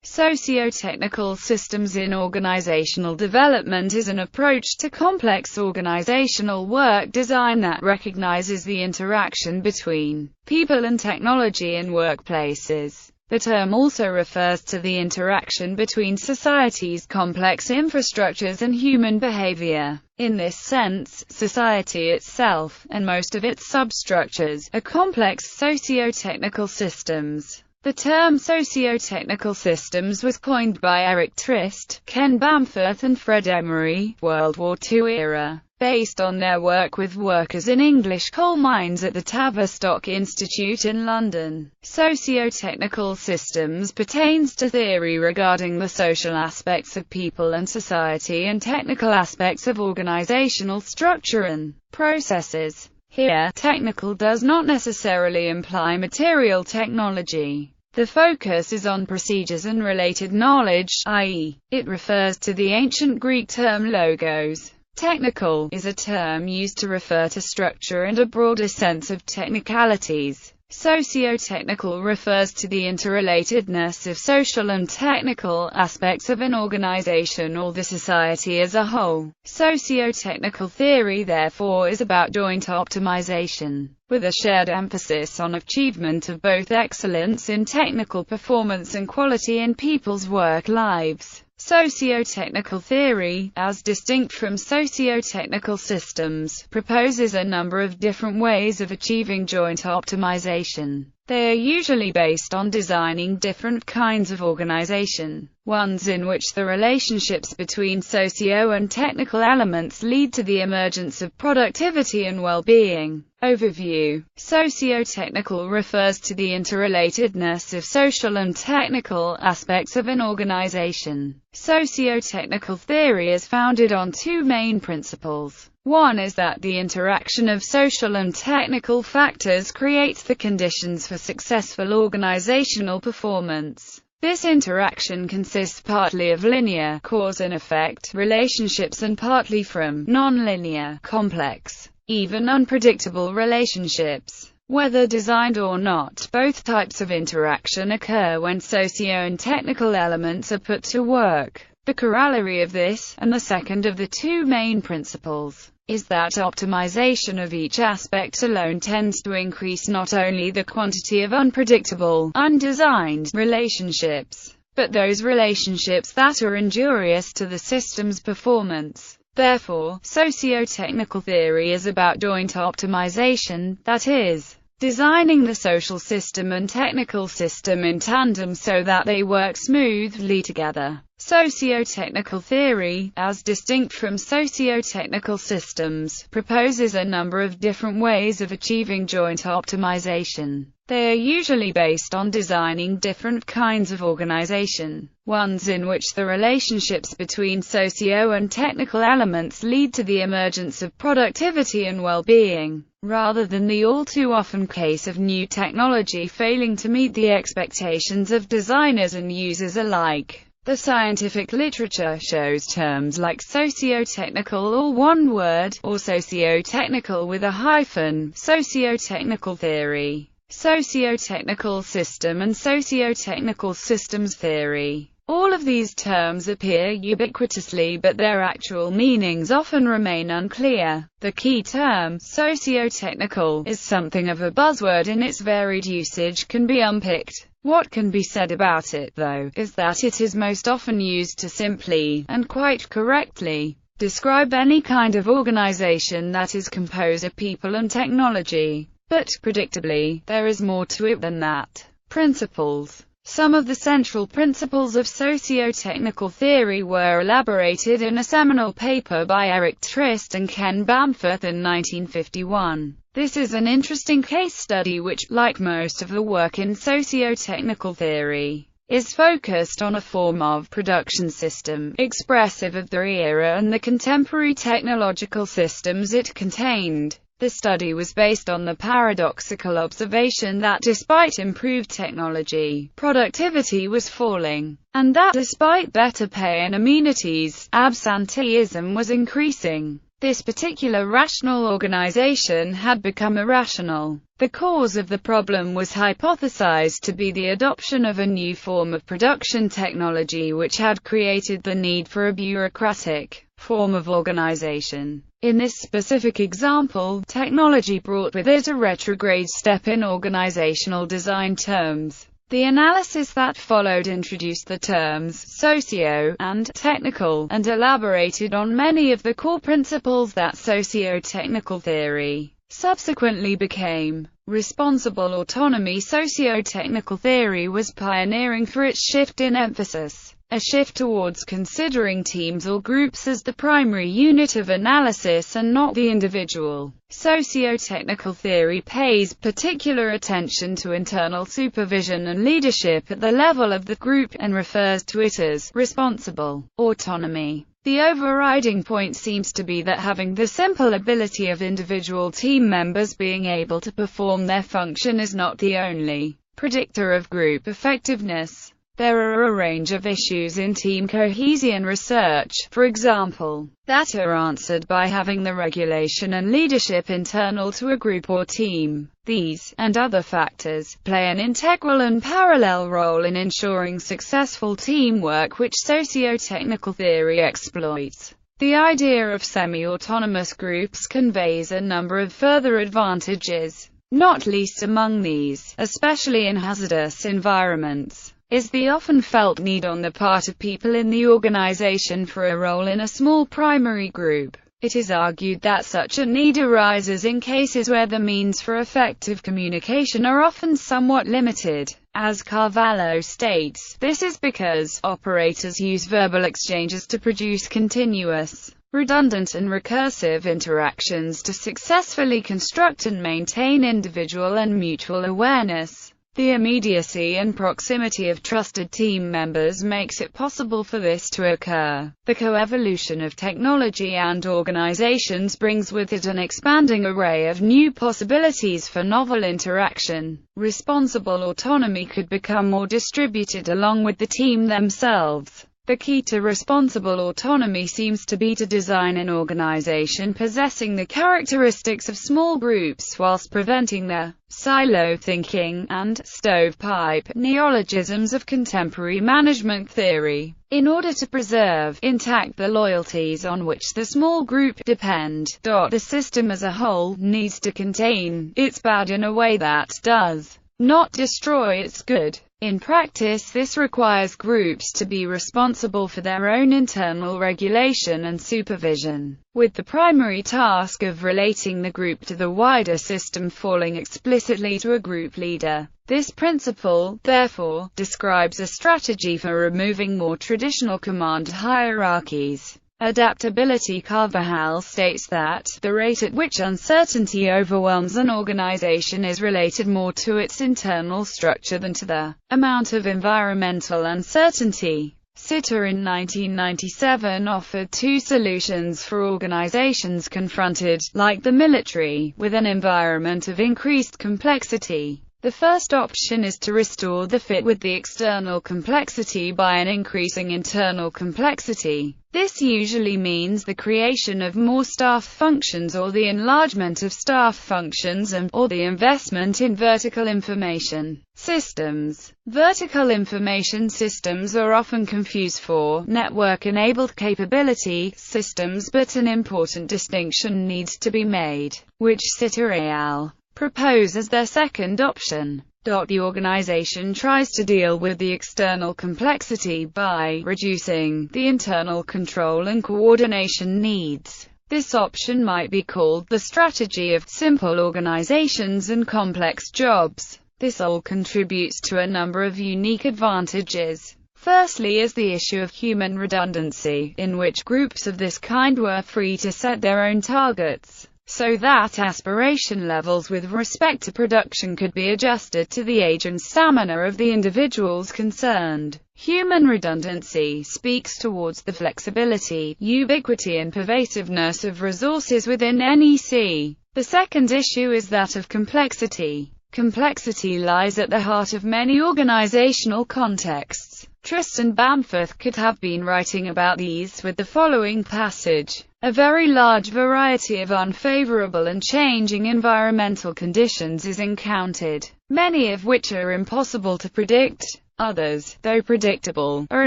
Socio-technical systems in organizational development is an approach to complex organizational work design that recognizes the interaction between people and technology in workplaces. The term also refers to the interaction between society's complex infrastructures and human behavior. In this sense, society itself, and most of its substructures, are complex socio-technical systems. The term socio-technical systems was coined by Eric Trist, Ken Bamforth and Fred Emery, World War II era, based on their work with workers in English coal mines at the Tavistock Institute in London. Socio-technical systems pertains to theory regarding the social aspects of people and society and technical aspects of organizational structure and processes. Here, technical does not necessarily imply material technology. The focus is on procedures and related knowledge, i.e., it refers to the ancient Greek term logos. Technical is a term used to refer to structure and a broader sense of technicalities. Socio-technical refers to the interrelatedness of social and technical aspects of an organization or the society as a whole. Socio-technical theory, therefore, is about joint optimization, with a shared emphasis on achievement of both excellence in technical performance and quality in people's work lives. Socio-technical theory, as distinct from socio-technical systems, proposes a number of different ways of achieving joint optimization. They are usually based on designing different kinds of organization, ones in which the relationships between socio and technical elements lead to the emergence of productivity and well-being. Overview. Socio-technical refers to the interrelatedness of social and technical aspects of an organization. Socio-technical theory is founded on two main principles. One is that the interaction of social and technical factors creates the conditions for successful organizational performance. This interaction consists partly of linear, cause and effect, relationships and partly from nonlinear, complex, even unpredictable relationships. Whether designed or not, both types of interaction occur when socio and technical elements are put to work. The corollary of this, and the second of the two main principles, is that optimization of each aspect alone tends to increase not only the quantity of unpredictable, undesigned relationships, but those relationships that are injurious to the system's performance. Therefore, socio-technical theory is about joint optimization, that is, designing the social system and technical system in tandem so that they work smoothly together. Socio-technical theory, as distinct from socio-technical systems, proposes a number of different ways of achieving joint optimization. They are usually based on designing different kinds of organization, ones in which the relationships between socio and technical elements lead to the emergence of productivity and well-being, rather than the all-too-often case of new technology failing to meet the expectations of designers and users alike. The scientific literature shows terms like socio-technical, all one word, or socio-technical with a hyphen, socio-technical theory, socio-technical system and socio-technical systems theory. All of these terms appear ubiquitously, but their actual meanings often remain unclear. The key term, socio-technical, is something of a buzzword and its varied usage can be unpicked. What can be said about it, though, is that it is most often used to simply, and quite correctly, describe any kind of organization that is composed of people and technology. But, predictably, there is more to it than that. Principles. Some of the central principles of socio-technical theory were elaborated in a seminal paper by Eric Trist and Ken Bamforth in 1951. This is an interesting case study which, like most of the work in socio-technical theory, is focused on a form of production system, expressive of the era and the contemporary technological systems it contained. The study was based on the paradoxical observation that despite improved technology, productivity was falling, and that despite better pay and amenities, absenteeism was increasing. This particular rational organization had become irrational. The cause of the problem was hypothesized to be the adoption of a new form of production technology which had created the need for a bureaucratic form of organization. In this specific example, technology brought with it a retrograde step in organizational design terms. The analysis that followed introduced the terms socio and technical, and elaborated on many of the core principles that socio-technical theory subsequently became. Responsible autonomy. Socio-technical theory was pioneering for its shift in emphasis, a shift towards considering teams or groups as the primary unit of analysis and not the individual. Socio-technical theory pays particular attention to internal supervision and leadership at the level of the group, and refers to it as responsible autonomy. The overriding point seems to be that having the simple ability of individual team members being able to perform their function is not the only predictor of group effectiveness. There are a range of issues in team cohesion research, for example, that are answered by having the regulation and leadership internal to a group or team. These, and other factors, play an integral and parallel role in ensuring successful teamwork, which socio-technical theory exploits. The idea of semi-autonomous groups conveys a number of further advantages. Not least among these, especially in hazardous environments, is the often felt need on the part of people in the organization for a role in a small primary group. It is argued that such a need arises in cases where the means for effective communication are often somewhat limited. As Carvalho states, this is because operators use verbal exchanges to produce continuous, redundant and recursive interactions to successfully construct and maintain individual and mutual awareness. The immediacy and proximity of trusted team members makes it possible for this to occur. The coevolution of technology and organizations brings with it an expanding array of new possibilities for novel interaction. Responsible autonomy could become more distributed along with the team themselves. The key to responsible autonomy seems to be to design an organization possessing the characteristics of small groups whilst preventing the silo thinking and stovepipe neologisms of contemporary management theory. In order to preserve intact the loyalties on which the small group depend, the system as a whole needs to contain its bad in a way that does not destroy its good. In practice, this requires groups to be responsible for their own internal regulation and supervision, with the primary task of relating the group to the wider system falling explicitly to a group leader. This principle, therefore, describes a strategy for removing more traditional command hierarchies. Adaptability. Carvajal states that the rate at which uncertainty overwhelms an organization is related more to its internal structure than to the amount of environmental uncertainty. Sitter in 1997 offered two solutions for organizations confronted, like the military, with an environment of increased complexity. The first option is to restore the fit with the external complexity by an increasing internal complexity. This usually means the creation of more staff functions or the enlargement of staff functions or the investment in vertical information systems. Vertical information systems are often confused for network-enabled capability systems, but an important distinction needs to be made, which Sitter et al. Propose as their second option. The organization tries to deal with the external complexity by reducing the internal control and coordination needs. This option might be called the strategy of simple organizations and complex jobs. This all contributes to a number of unique advantages. Firstly is the issue of human redundancy, in which groups of this kind were free to set their own targets, so that aspiration levels with respect to production could be adjusted to the age and stamina of the individuals concerned. Human redundancy speaks towards the flexibility, ubiquity and pervasiveness of resources within NEC. The second issue is that of complexity. Complexity lies at the heart of many organizational contexts. Tristan Bamforth could have been writing about these with the following passage: a very large variety of unfavorable and changing environmental conditions is encountered, many of which are impossible to predict. Others, though predictable, are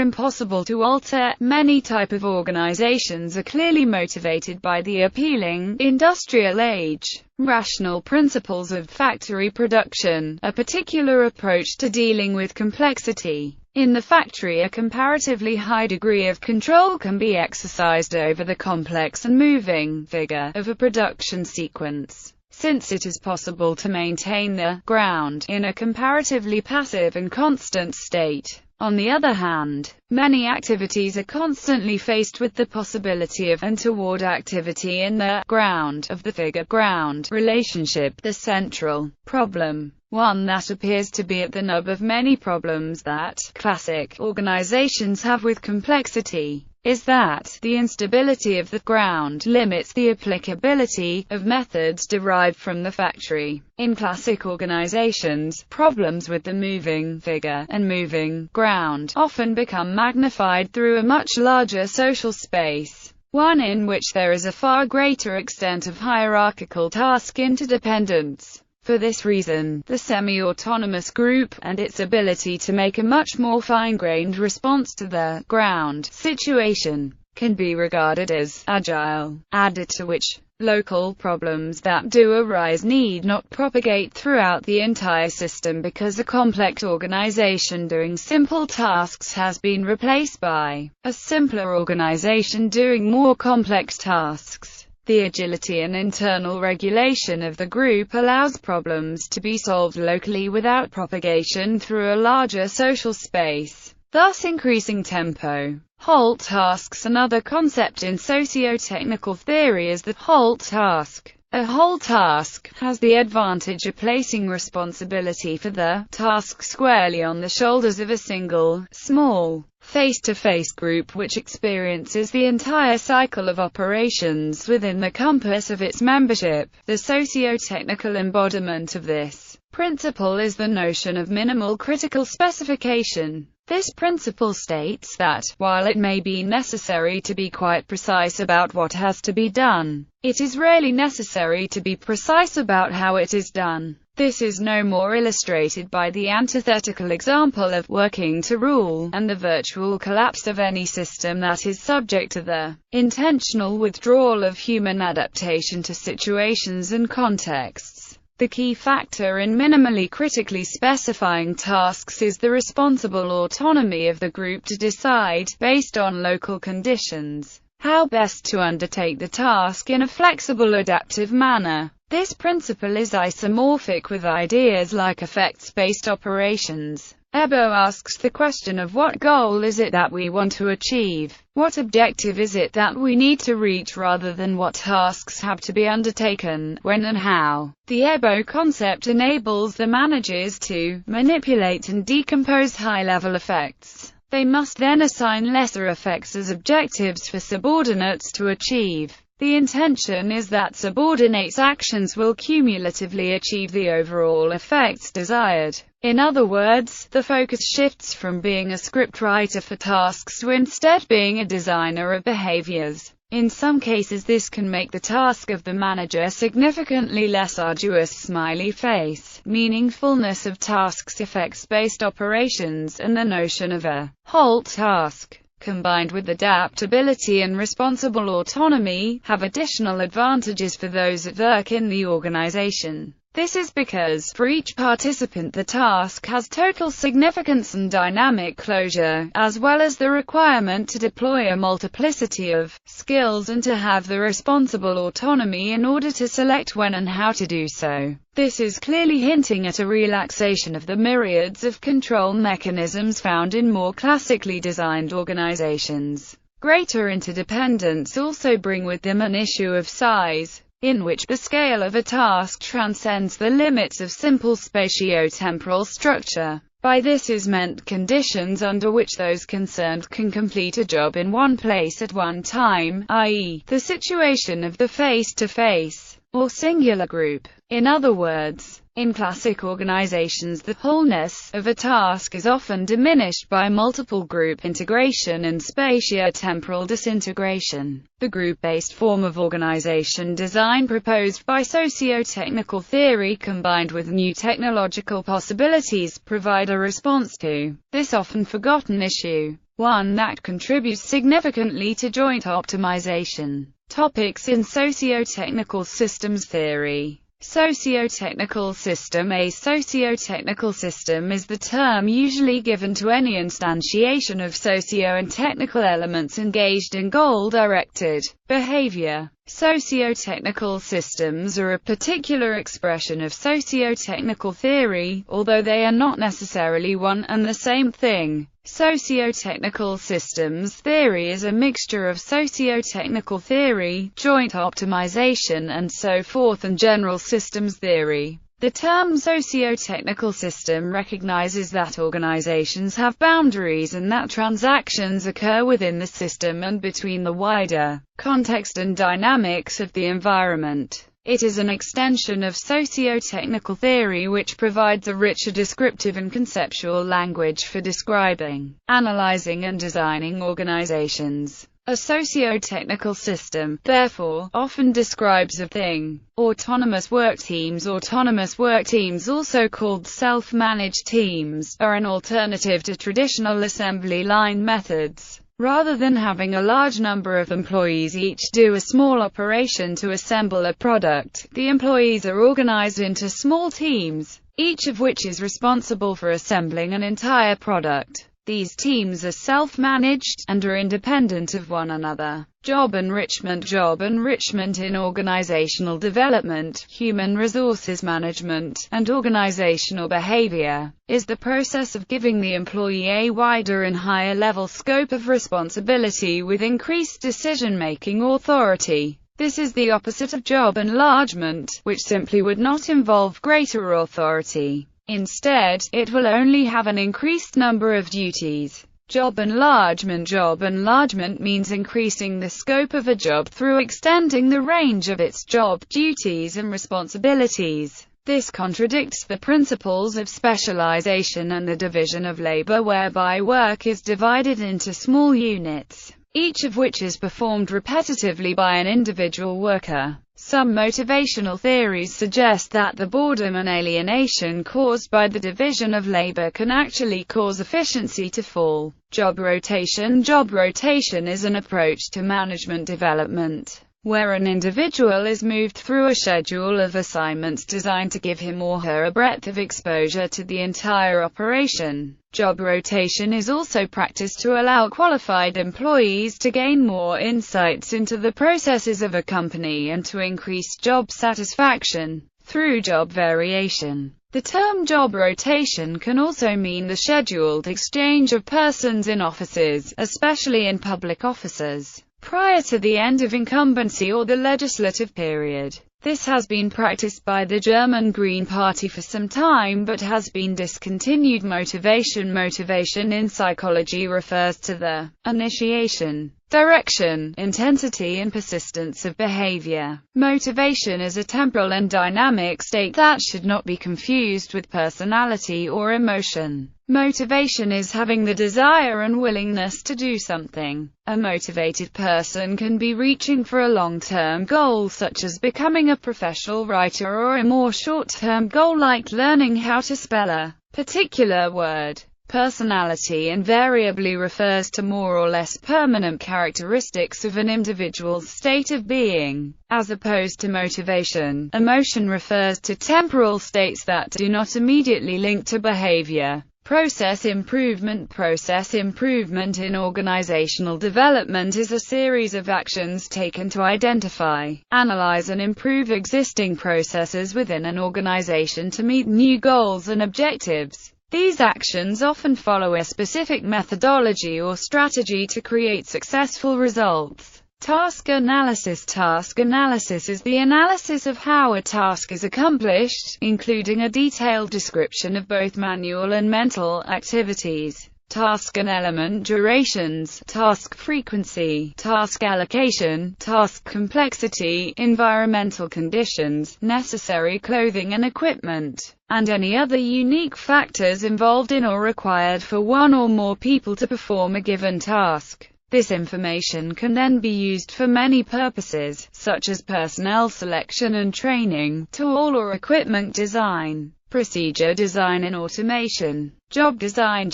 impossible to alter. Many types of organizations are clearly motivated by the appealing, industrial age, rational principles of factory production, a particular approach to dealing with complexity. In the factory, a comparatively high degree of control can be exercised over the complex and moving figure of a production sequence, since it is possible to maintain the ground in a comparatively passive and constant state. On the other hand, many activities are constantly faced with the possibility of untoward activity in the ground of the figure-ground relationship, the central problem, one that appears to be at the nub of many problems that classic organizations have with complexity, is that the instability of the ground limits the applicability of methods derived from the factory. In classic organizations, problems with the moving figure and moving ground often become magnified through a much larger social space, one in which there is a far greater extent of hierarchical task interdependence. For this reason, the semi-autonomous group, and its ability to make a much more fine-grained response to the ground situation, can be regarded as agile, added to which, local problems that do arise need not propagate throughout the entire system because a complex organization doing simple tasks has been replaced by a simpler organization doing more complex tasks. The agility and internal regulation of the group allows problems to be solved locally without propagation through a larger social space, thus increasing tempo. Halt tasks. Another concept in socio-technical theory is the halt task. A halt task has the advantage of placing responsibility for the task squarely on the shoulders of a single, small, face-to-face group which experiences the entire cycle of operations within the compass of its membership. The socio-technical embodiment of this principle is the notion of minimal critical specification. This principle states that, while it may be necessary to be quite precise about what has to be done, it is rarely necessary to be precise about how it is done. This is no more illustrated by the antithetical example of working to rule, and the virtual collapse of any system that is subject to the intentional withdrawal of human adaptation to situations and contexts. The key factor in minimally critically specifying tasks is the responsible autonomy of the group to decide, based on local conditions, how best to undertake the task in a flexible, adaptive manner. This principle is isomorphic with ideas like effects-based operations. Ebo asks the question of what goal is it that we want to achieve, what objective is it that we need to reach, rather than what tasks have to be undertaken, when and how. The Ebo concept enables the managers to manipulate and decompose high-level effects. They must then assign lesser effects as objectives for subordinates to achieve. The intention is that subordinates' actions will cumulatively achieve the overall effects desired. In other words, the focus shifts from being a scriptwriter for tasks to instead being a designer of behaviors. In some cases this can make the task of the manager significantly less arduous. Smiley face. Meaningfulness of tasks. Effects-based operations and the notion of a halt task, combined with adaptability and responsible autonomy, have additional advantages for those at work in the organization. This is because, for each participant, the task has total significance and dynamic closure, as well as the requirement to deploy a multiplicity of skills and to have the responsible autonomy in order to select when and how to do so. This is clearly hinting at a relaxation of the myriads of control mechanisms found in more classically designed organizations. Greater interdependence also bring with them an issue of size, in which the scale of a task transcends the limits of simple spatio-temporal structure. By this is meant conditions under which those concerned can complete a job in one place at one time, i.e., the situation of the face-to-face, or singular group. In other words, In classic organizations, the wholeness of a task is often diminished by multiple group integration and spatio-temporal disintegration. The group-based form of organization design proposed by socio-technical theory combined with new technological possibilities provide a response to this often forgotten issue, one that contributes significantly to joint optimization. Topics in socio-technical systems theory. Socio-technical system. A socio-technical system is the term usually given to any instantiation of socio and technical elements engaged in goal-directed behavior. Socio-technical systems are a particular expression of socio-technical theory, although they are not necessarily one and the same thing. Socio-technical systems theory is a mixture of socio-technical theory, joint optimization and so forth and general systems theory. The term socio-technical system recognizes that organizations have boundaries and that transactions occur within the system and between the wider context and dynamics of the environment. It is an extension of socio-technical theory which provides a richer descriptive and conceptual language for describing, analyzing and designing organizations. A socio-technical system, therefore, often describes a thing. Autonomous work teams. Autonomous work teams, also called self-managed teams, are an alternative to traditional assembly line methods. Rather than having a large number of employees each do a small operation to assemble a product, the employees are organized into small teams, each of which is responsible for assembling an entire product. These teams are self-managed, and are independent of one another. Job enrichment. Job enrichment in organizational development, human resources management, and organizational behavior, is the process of giving the employee a wider and higher level scope of responsibility with increased decision-making authority. This is the opposite of job enlargement, which simply would not involve greater authority. Instead, it will only have an increased number of duties. Job enlargement. Job enlargement means increasing the scope of a job through extending the range of its job duties and responsibilities. This contradicts the principles of specialization and the division of labor, whereby work is divided into small units, each of which is performed repetitively by an individual worker. Some motivational theories suggest that the boredom and alienation caused by the division of labor can actually cause efficiency to fall. Job rotation. Job rotation is an approach to management development, where an individual is moved through a schedule of assignments designed to give him or her a breadth of exposure to the entire operation. Job rotation is also practiced to allow qualified employees to gain more insights into the processes of a company and to increase job satisfaction through job variation. The term job rotation can also mean the scheduled exchange of persons in offices, especially in public offices, prior to the end of incumbency or the legislative period. This has been practiced by the German Green Party for some time but has been discontinued. Motivation. Motivation in psychology refers to the initiation, direction, intensity and persistence of behavior. Motivation is a temporal and dynamic state that should not be confused with personality or emotion. Motivation is having the desire and willingness to do something. A motivated person can be reaching for a long-term goal such as becoming a professional writer, or a more short-term goal like learning how to spell a particular word. Personality invariably refers to more or less permanent characteristics of an individual's state of being, as opposed to motivation. Emotion refers to temporal states that do not immediately link to behavior. Process improvement. Process improvement in organizational development is a series of actions taken to identify, analyze and improve existing processes within an organization to meet new goals and objectives. These actions often follow a specific methodology or strategy to create successful results. Task analysis. Task analysis is the analysis of how a task is accomplished, including a detailed description of both manual and mental activities. task and element durations, task frequency, task allocation, task complexity, environmental conditions, necessary clothing and equipment, and any other unique factors involved in or required for one or more people to perform a given task. This information can then be used for many purposes, such as personnel selection and training, tool or equipment design, procedure design and automation, job design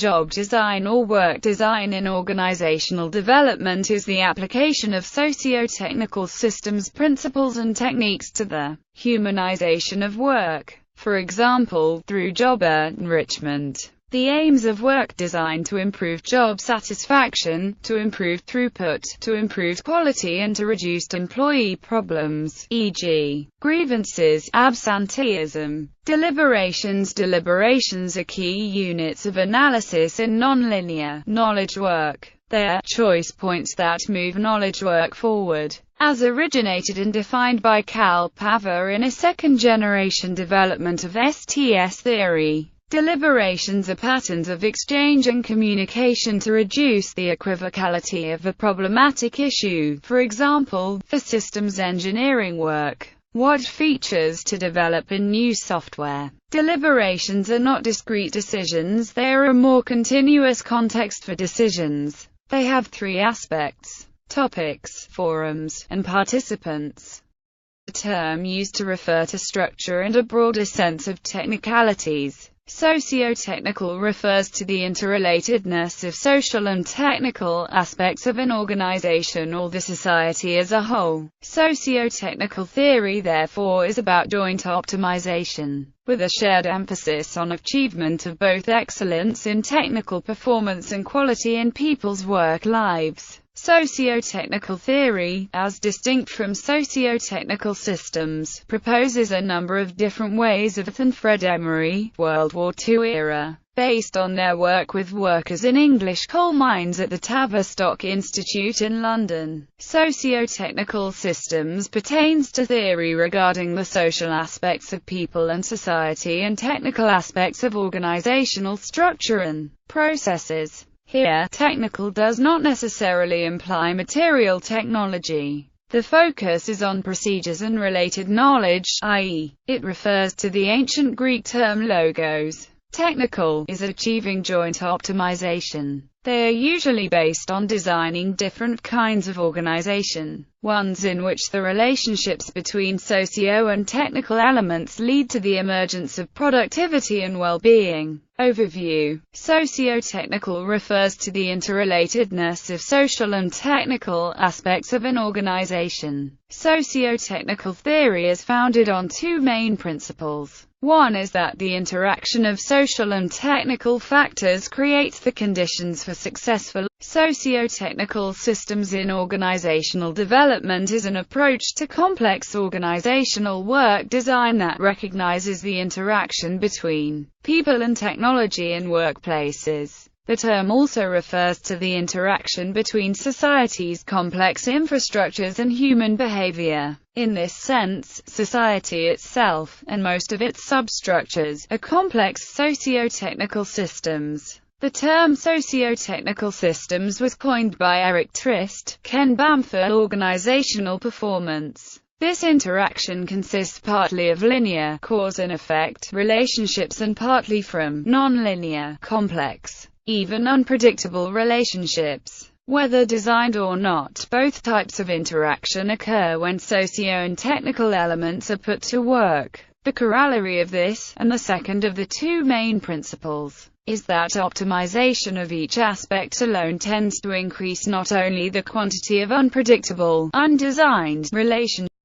or work design. In organizational development is the application of socio-technical systems principles and techniques to the humanization of work. For example, through job enrichment. The aims of work design to improve job satisfaction, to improve throughput, to improve quality and to reduce employee problems, e.g., grievances, absenteeism. Deliberations are key units of analysis in nonlinear knowledge work. They are choice points that move knowledge work forward, as originated and defined by Karl Popper in a second-generation development of STS theory. Deliberations are patterns of exchange and communication to reduce the equivocality of a problematic issue. For example, for systems engineering work, what features to develop in new software. Deliberations are not discrete decisions, they are a more continuous context for decisions. They have three aspects: topics, forums, and participants. A term used to refer to structure and a broader sense of technicalities. Socio-technical refers to the interrelatedness of social and technical aspects of an organization or the society as a whole. Socio-technical theory therefore is about joint optimization, with a shared emphasis on achievement of both excellence in technical performance and quality in people's work lives. Socio-technical theory, as distinct from socio-technical systems, proposes a number of different ways of and Fred Emery, World War II era, based on their work with workers in English coal mines at the Tavistock Institute in London. Socio-technical systems pertains to theory regarding the social aspects of people and society and technical aspects of organizational structure and processes. Here, technical does not necessarily imply material technology. The focus is on procedures and related knowledge, i.e., it refers to the ancient Greek term logos. Technical is achieving joint optimization. They are usually based on designing different kinds of organization, ones in which the relationships between socio and technical elements lead to the emergence of productivity and well-being. Overview. Socio-technical refers to the interrelatedness of social and technical aspects of an organization. Socio-technical theory is founded on two main principles. One is that the interaction of social and technical factors creates the conditions for successful socio-technical systems in organizational development is an approach to complex organizational work design that recognizes the interaction between people and technology in workplaces. The term also refers to the interaction between society's complex infrastructures and human behavior. In this sense, society itself, and most of its substructures, are complex socio-technical systems. The term socio-technical systems was coined by Eric Trist, Ken Bamford, organizational performance. This interaction consists partly of linear, cause and effect, relationships and partly from non-linear, complex, even unpredictable relationships. Whether designed or not, both types of interaction occur when socio and technical elements are put to work. The corollary of this, and the second of the two main principles, is that optimization of each aspect alone tends to increase not only the quantity of unpredictable, undesigned relationships,